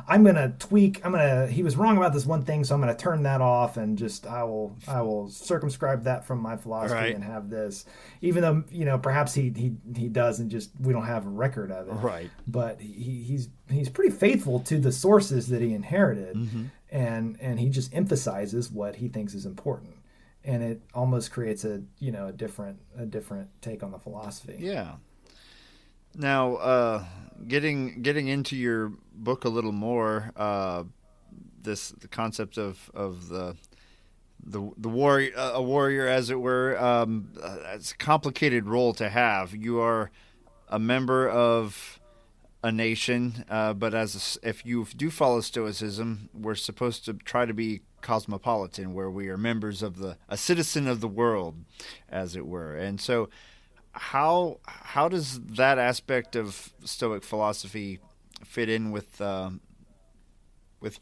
I'm gonna tweak. He was wrong about this one thing, so I'm gonna turn that off and just I will circumscribe that from my philosophy and have this. Even though perhaps he does, and just we don't have a record of it. Right. But he's pretty faithful to the sources that he inherited, mm-hmm. and he just emphasizes what he thinks is important. And it almost creates a different take on the philosophy. Yeah. Now, getting into your book a little more, the concept of the warrior, a warrior, as it were. It's a complicated role to have. You are a member of a nation, but if you do follow Stoicism, we're supposed to try to be cosmopolitan, where we are members of a citizen of the world, as it were. And so, how does that aspect of Stoic philosophy fit in with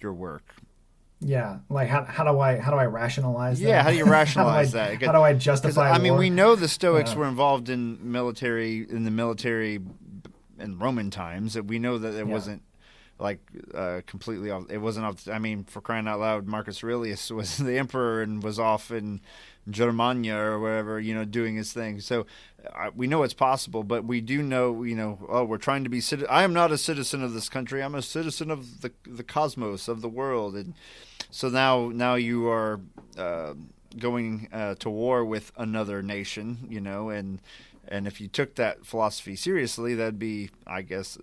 your work? Yeah, like how do I rationalize that? Yeah, how do you rationalize that? How do I justify? I mean, war? we know the Stoics were involved in the military in Roman times. We know that it wasn't like completely off. It wasn't off. I mean, for crying out loud, Marcus Aurelius was the emperor and was off in Germania or wherever, doing his thing. So we know it's possible, but we do know, we're trying to be. I am not a citizen of this country. I'm a citizen of the cosmos, of the world, and so now you are going to war with another nation, and if you took that philosophy seriously, that'd be, I guess,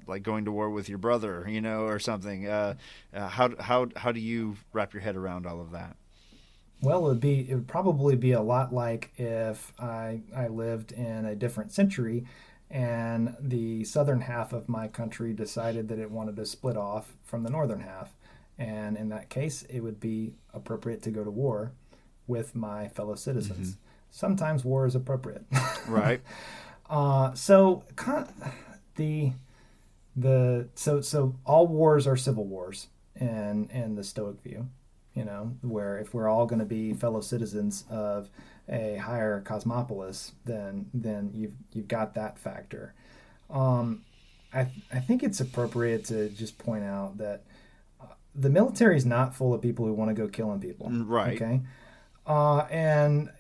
like going to war with your brother, or something. How do you wrap your head around all of that? Well, it would probably be a lot like if I lived in a different century and the southern half of my country decided that it wanted to split off from the northern half. And in that case, it would be appropriate to go to war with my fellow citizens. Mm-hmm. Sometimes war is appropriate. Right. So all wars are civil wars in the Stoic view. Where if we're all going to be fellow citizens of a higher cosmopolis, then you've got that factor. I think it's appropriate to just point out that the military is not full of people who want to go killing people. Right. Okay. And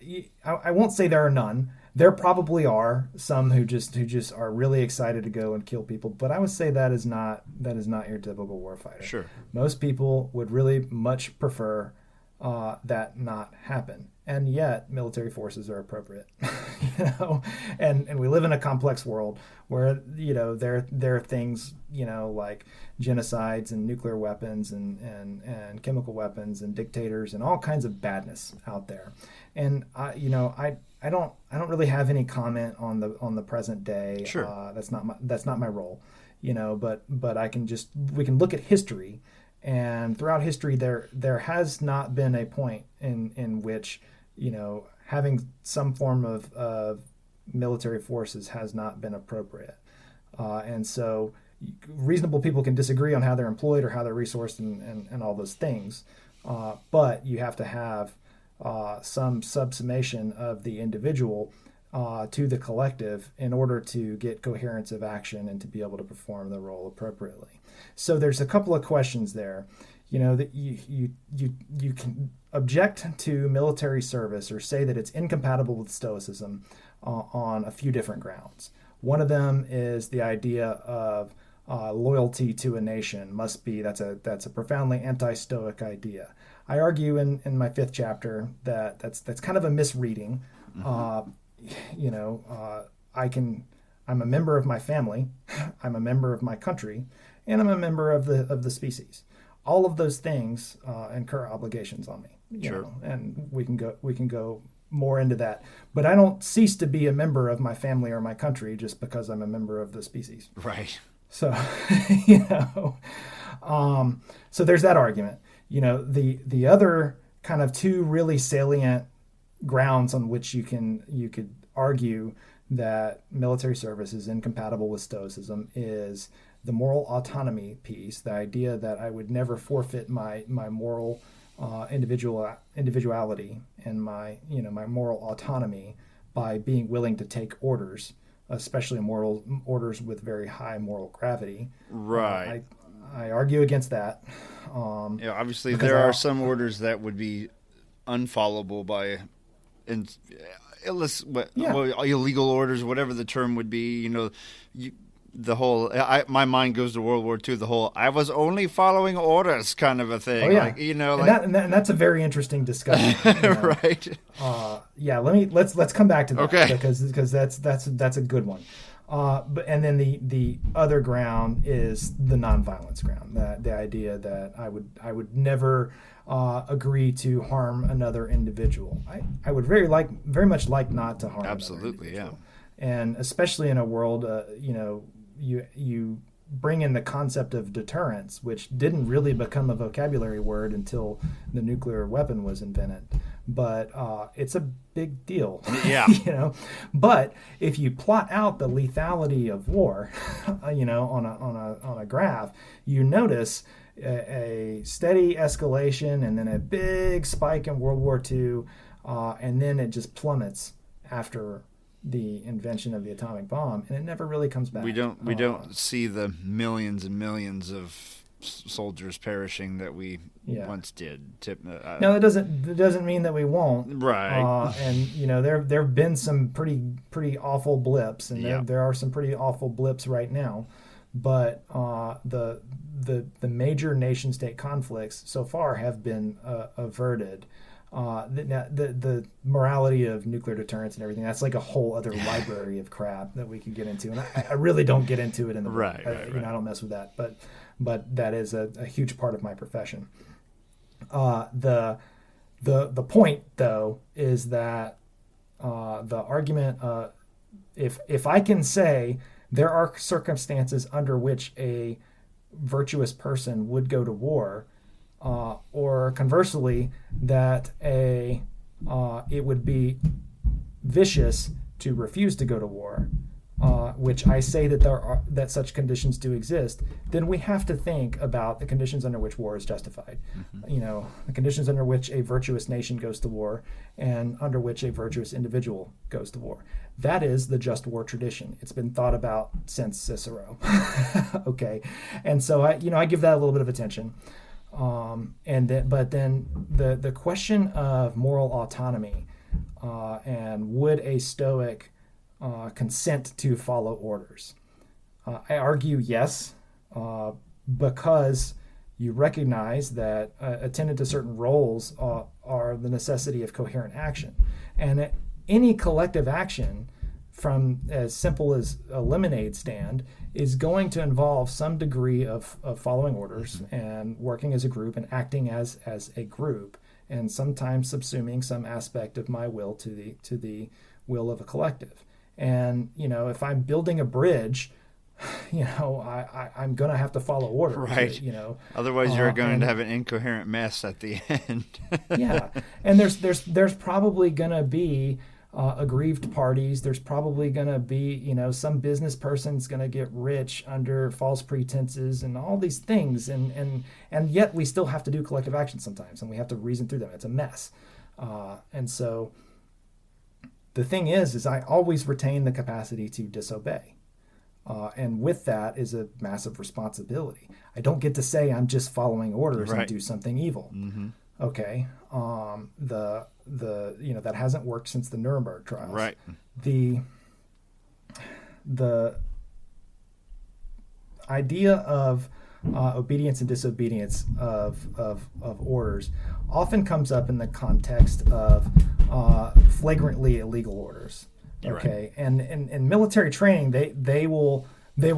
I won't say there are none. There probably are some who just are really excited to go and kill people, but I would say that is not your typical warfighter. Sure. Most people would really much prefer that not happen, and yet military forces are appropriate. And we live in a complex world where there are things like genocides and nuclear weapons and chemical weapons and dictators and all kinds of badness out there, and I don't really have any comment on the present day. Sure. That's not my role, but we can look at history, and throughout history there has not been a point in which having some form of military forces has not been appropriate, and so reasonable people can disagree on how they're employed or how they're resourced and all those things, but you have to have some subsummation of the individual to the collective in order to get coherence of action and to be able to perform the role appropriately. So there's a couple of questions there. That you can object to military service or say that it's incompatible with Stoicism on a few different grounds. One of them is the idea of loyalty to a nation that's a profoundly anti-Stoic idea. I argue in my 5th chapter that's kind of a misreading. Mm-hmm. I'm a member of my family, I'm a member of my country, and I'm a member of the species. All of those things incur obligations on me. Sure. And we can go more into that. But I don't cease to be a member of my family or my country just because I'm a member of the species. Right. So, so there's that argument. The other kind of two really salient grounds on which you could argue that military service is incompatible with Stoicism is the moral autonomy piece, the idea that I would never forfeit my moral individuality and my moral autonomy by being willing to take orders, especially moral orders with very high moral gravity. Right. I argue against that. Obviously there are some orders that would be unfollowable by illegal orders, whatever the term would be. The whole my mind goes to World War II. The whole I was only following orders kind of a thing. Oh, yeah. And that's a very interesting discussion. Right. Let's come back to that. Okay. Because that's a good one. But and then the other ground is the nonviolence ground, that the idea that I would never agree to harm another individual. I would very much like not to harm. Absolutely, yeah. And especially in a world, you bring in the concept of deterrence, which didn't really become a vocabulary word until the nuclear weapon was invented. But it's a big deal. Yeah. But if you plot out the lethality of war, on a graph, you notice a steady escalation and then a big spike in World War II, and then it just plummets after the invention of the atomic bomb, and it never really comes back. We don't see the millions and millions of soldiers perishing that we once did. No, it doesn't mean that we won't. Right. And there have been some pretty awful blips, and there are some pretty awful blips right now. But the major nation state conflicts so far have been averted. The morality of nuclear deterrence and everything, that's like a whole other library of crap that we could get into, and I really don't get into it in the book. Right. I don't mess with that, but that is a huge part of my profession. The point though is that the argument, if I can say there are circumstances under which a virtuous person would go to war, or conversely, that it would be vicious to refuse to go to war, which I say that such conditions do exist, then we have to think about the conditions under which war is justified. Mm-hmm. The conditions under which a virtuous nation goes to war and under which a virtuous individual goes to war. That is the just war tradition. It's been thought about since Cicero. Okay, and so I give that a little bit of attention. But then the question of moral autonomy, and would a Stoic consent to follow orders? I argue yes, because you recognize that attendant to certain roles are the necessity of coherent action, and any collective action, from as simple as a lemonade stand, is going to involve some degree of following orders and working as a group and acting as a group, and sometimes subsuming some aspect of my will to the will of a collective. And if I'm building a bridge, I'm going to have to follow orders. Right. Otherwise, you're going to have an incoherent mess at the end. Yeah, and there's probably going to be aggrieved parties. There's probably going to be, some business person's going to get rich under false pretenses and all these things. And yet we still have to do collective action sometimes, and we have to reason through them. It's a mess. And so the thing is I always retain the capacity to disobey. And with that is a massive responsibility. I don't get to say I'm just following orders and do something evil. Mm-hmm. Okay. That hasn't worked since the Nuremberg trials. Right. The idea of obedience and disobedience of orders often comes up in the context of flagrantly illegal orders. Okay. Right. And in military training, they will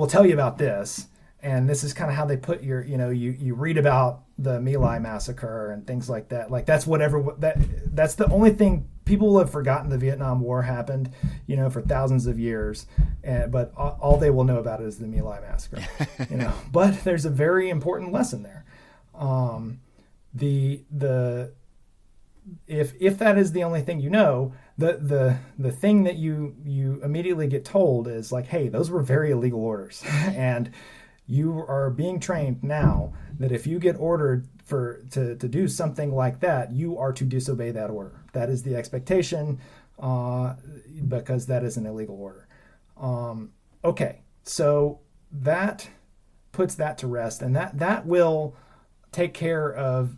tell you about this. And this is kind of how they put you read about the My Lai massacre and things like that. Like that's the only thing people will have forgotten. The Vietnam War happened, for thousands of years, but all they will know about it is the My Lai massacre. But there's a very important lesson there. If that is the only thing the thing that you immediately get told is like, hey, those were very illegal orders, and you are being trained now that if you get ordered to do something like that, you are to disobey that order. That is the expectation, because that is an illegal order. Okay, so that puts that to rest, and that will take care of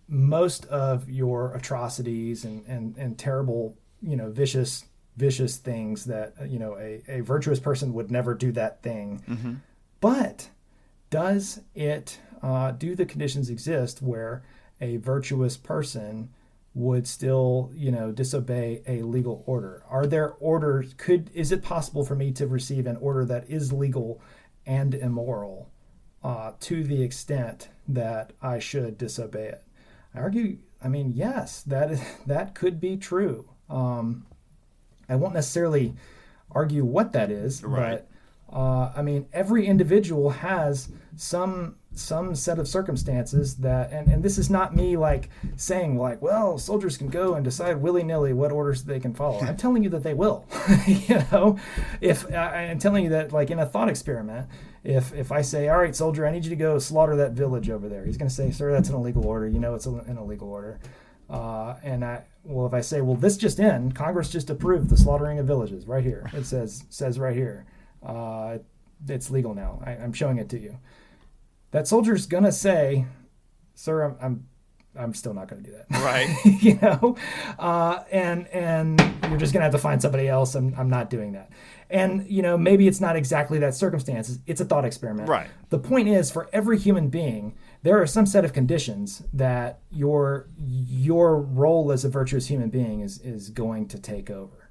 most of your atrocities and terrible, vicious things that, a virtuous person would never do that thing. Mm-hmm. But do the conditions exist where a virtuous person would still, disobey a legal order? Are there orders? Is it possible for me to receive an order that is legal and immoral to the extent that I should disobey it? I argue, yes, that could be true. I won't necessarily argue what that is, Right. but every individual has some set of circumstances that, and this is not me like saying like, well, soldiers can go and decide willy-nilly what orders they can follow. I'm telling you that they will. If I'm telling you that, like in a thought experiment, if I say, all right, soldier, I need you to go slaughter that village over there, he's going to say, sir, that's an illegal order. It's an illegal order. If I say, well, this just in, Congress just approved the slaughtering of villages right here. It says right here, it's legal now. I'm showing it to you. That soldier's gonna say, sir, I'm still not gonna do that. Right. And you're just gonna have to find somebody else. I'm not doing that. And maybe it's not exactly that circumstance. It's a thought experiment. Right. The point is, for every human being, there are some set of conditions that your role as a virtuous human being is going to take over.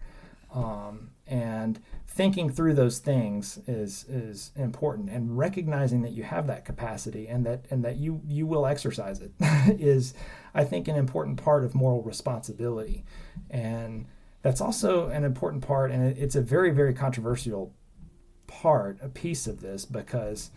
And thinking through those things is important, and recognizing that you have that capacity and that you will exercise it is, I think, an important part of moral responsibility. And that's also an important part, and it's a very, very controversial a piece of this, because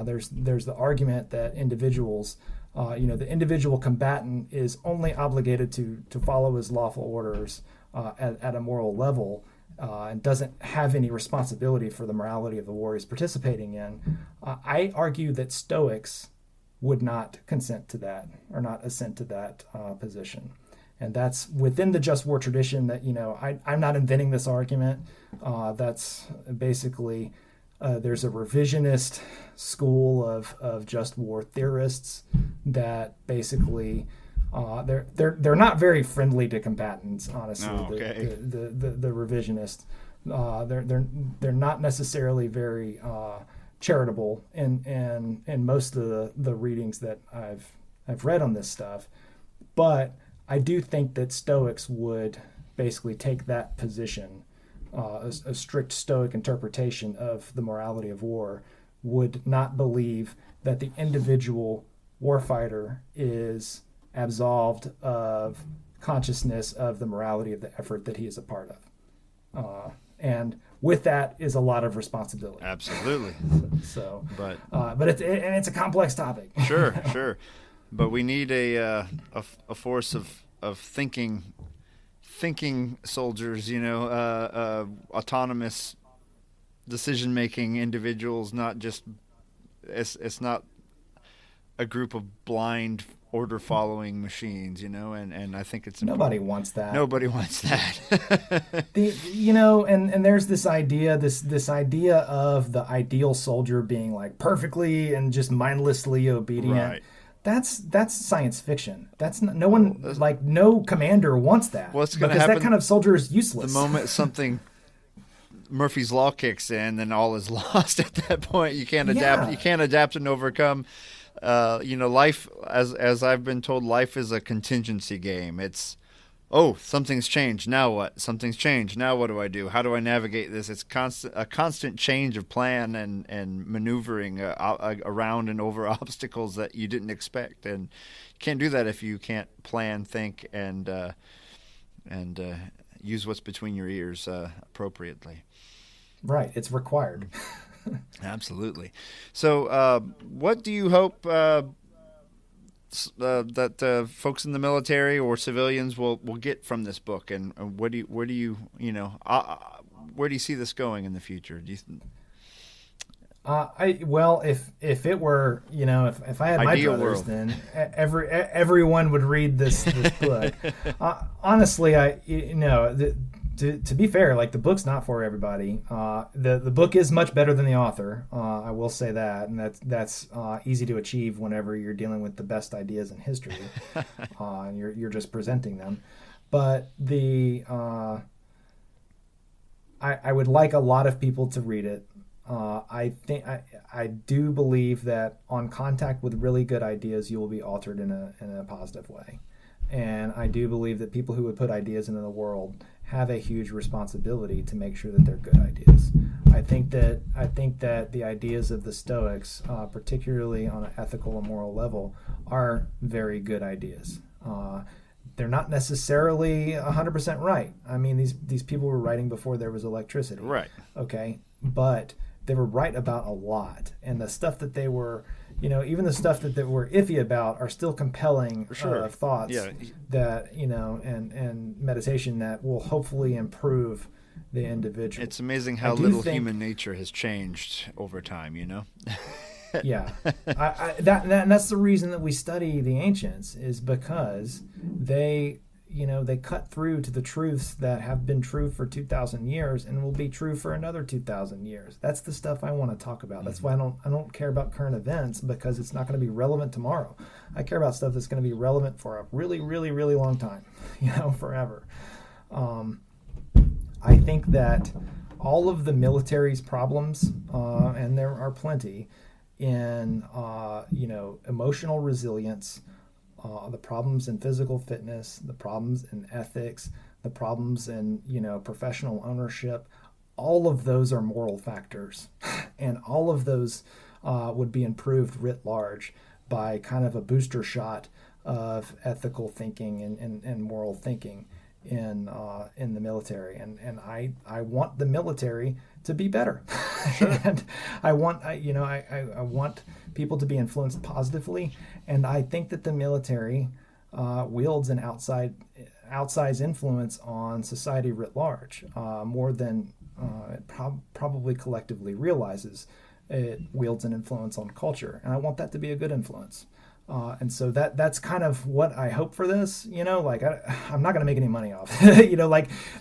there's the argument that individuals, the individual combatant is only obligated to follow his lawful orders at a moral level, and doesn't have any responsibility for the morality of the war he's participating in. I argue that Stoics would not consent to that, or not assent to that position. And that's within the just war tradition that, I'm not inventing this argument. That's basically, there's a revisionist school of just war theorists that basically, they're not very friendly to combatants, honestly. Oh, okay. The revisionists, they're not necessarily very charitable in most of the readings that I've read on this stuff. But I do think that Stoics would basically take that position. A strict Stoic interpretation of the morality of war would not believe that the individual warfighter is absolved of consciousness of the morality of the effort that he is a part of. And with that is a lot of responsibility. Absolutely. But it's a complex topic. Sure. But we need a force of thinking soldiers, autonomous decision-making individuals, not just it's not a group of blind order-following machines, and I think it's nobody wants that. Nobody wants that. And there's this idea of the ideal soldier being like perfectly and just mindlessly obedient. Right. That's science fiction. That's not, no one, like no commander wants that. What's going to because happen? That kind of soldier is useless. The moment something Murphy's Law kicks in, then all is lost at that point. You can't adapt. Yeah. You can't adapt and overcome. Life, as I've been told, life is a contingency game. It's, something's changed. Now what? Something's changed. Now what do I do? How do I navigate this? It's a constant change of plan and maneuvering around and over obstacles that you didn't expect. And you can't do that if you can't plan, think, and use what's between your ears appropriately. Right. It's required. Absolutely. So, what do you hope that folks in the military or civilians will get from this book, and where do you see this going in the future? Do you if it were, if I had my Ideal brothers, world. then everyone would read this book. Honestly, to be fair, like the book's not for everybody. The book is much better than the author. I will say that, and that's easy to achieve whenever you're dealing with the best ideas in history, and you're just presenting them. But I would like a lot of people to read it. I do believe that on contact with really good ideas, you will be altered in a positive way. And I do believe that people who would put ideas into the world have a huge responsibility to make sure that they're good ideas. I think that the ideas of the Stoics, particularly on an ethical and moral level, are very good ideas. They're not necessarily 100% right. I mean, these people were writing before there was electricity. Right. Okay, but they were right about a lot, and the stuff that they were, even the stuff that they were iffy about are still compelling thoughts that, and meditation that will hopefully improve the individual. It's amazing how little human nature has changed over time, Yeah, that's the reason that we study the ancients, is because they cut through to the truths that have been true for 2,000 years and will be true for another 2,000 years. That's the stuff I want to talk about. That's why I don't care about current events, because it's not going to be relevant tomorrow. I care about stuff that's going to be relevant for a really, really, really long time, forever. I think that all of the military's problems, and there are plenty, in emotional resilience, the problems in physical fitness, the problems in ethics, the problems in professional ownership, all of those are moral factors, and all of those would be improved writ large by kind of a booster shot of ethical thinking and moral thinking in the military, and I want the military to be better. Sure. And I want people to be influenced positively, and I think that the military wields an outsized influence on society writ large, more than it probably collectively realizes. It wields an influence on culture, and I want that to be a good influence. And so that's kind of what I hope for this, I'm not going to make any money off,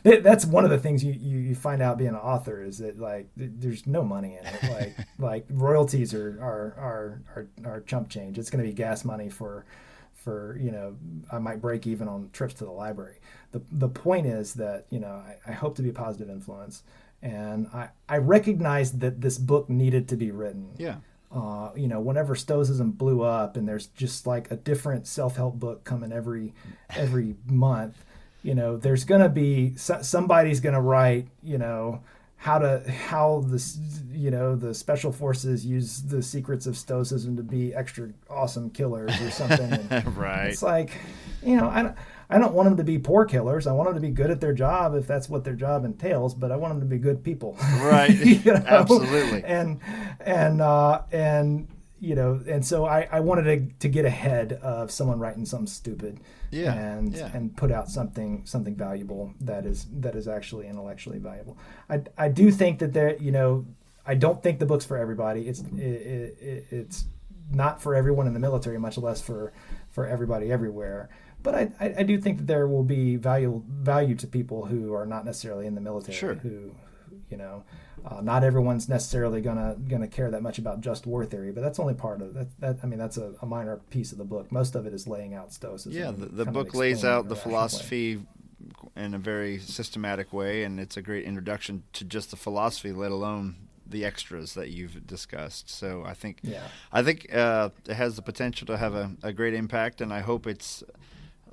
that's one of the things you find out being an author, is that there's no money in it. Like royalties are chump change. It's going to be gas money for I might break even on trips to the library. The point is that, I hope to be a positive influence, and I recognized that this book needed to be written. Yeah. Whenever Stoicism blew up and there's just like a different self-help book coming every month, there's going to be somebody's going to write, how the special forces use the secrets of Stoicism to be extra awesome killers or something. And right. It's like, I don't want them to be poor killers. I want them to be good at their job if that's what their job entails, but I want them to be good people. Right. Absolutely. And so I wanted to get ahead of someone writing something stupid. And put out something valuable that is actually intellectually valuable. I do think that I don't think the book's for everybody. It's not for everyone in the military, much less for everybody everywhere. But I do think that there will be value to people who are not necessarily in the military. Sure. Who, not everyone's necessarily gonna care that much about just war theory, but that's only part of that. I mean, that's a minor piece of the book. Most of it is laying out Stoicism. Yeah, the book lays out the philosophy in a very systematic way, and it's a great introduction to just the philosophy, let alone the extras that you've discussed. So I think it has the potential to have a great impact, and I hope it's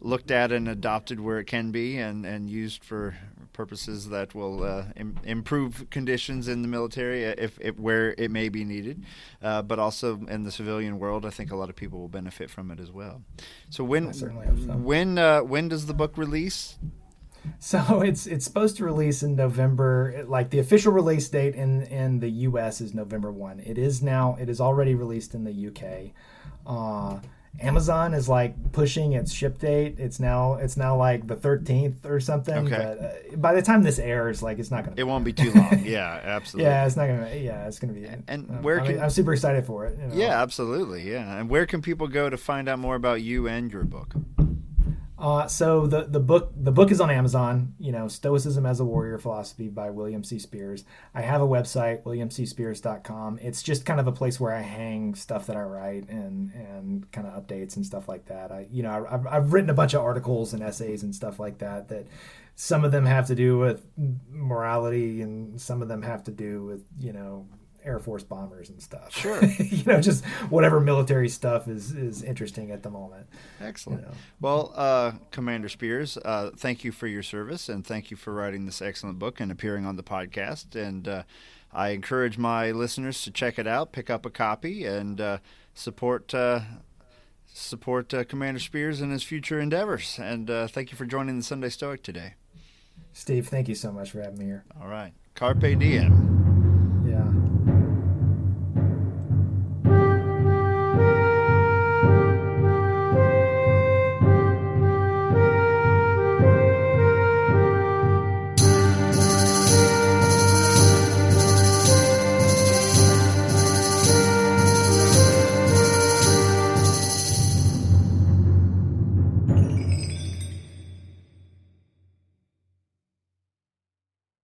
looked at and adopted where it can be, and used for purposes that will improve conditions in the military where it may be needed, but also in the civilian world. I think a lot of people will benefit from it as well. So when does the book release? So it's supposed to release in November. Like the official release date in the U.S. is November 1. It is already released in the U.K. Amazon is like pushing its ship date. It's now like the 13th or something. Okay. But by the time this airs, it's not going to. It won't be too long. Yeah, absolutely. Yeah, it's not going to. Yeah, it's going to be. And I'm super excited for it. Yeah, absolutely. Yeah, and where can people go to find out more about you and your book? So the book is on Amazon. Stoicism as a Warrior Philosophy by William C. Spears. I have a website, williamcspears.com. It's just kind of a place where I hang stuff that I write and kind of updates and stuff like that. I've written a bunch of articles and essays and stuff like that. That some of them have to do with morality and some of them have to do with Air Force bombers and stuff. Sure. Just whatever military stuff is interesting at the moment. Excellent. Well, Commander Spears, thank you for your service, and thank you for writing this excellent book and appearing on the podcast. And I encourage my listeners to check it out, pick up a copy, and support Commander Spears in his future endeavors. And thank you for joining the Sunday Stoic today. Steve, thank you so much for having me here. All right. Carpe diem.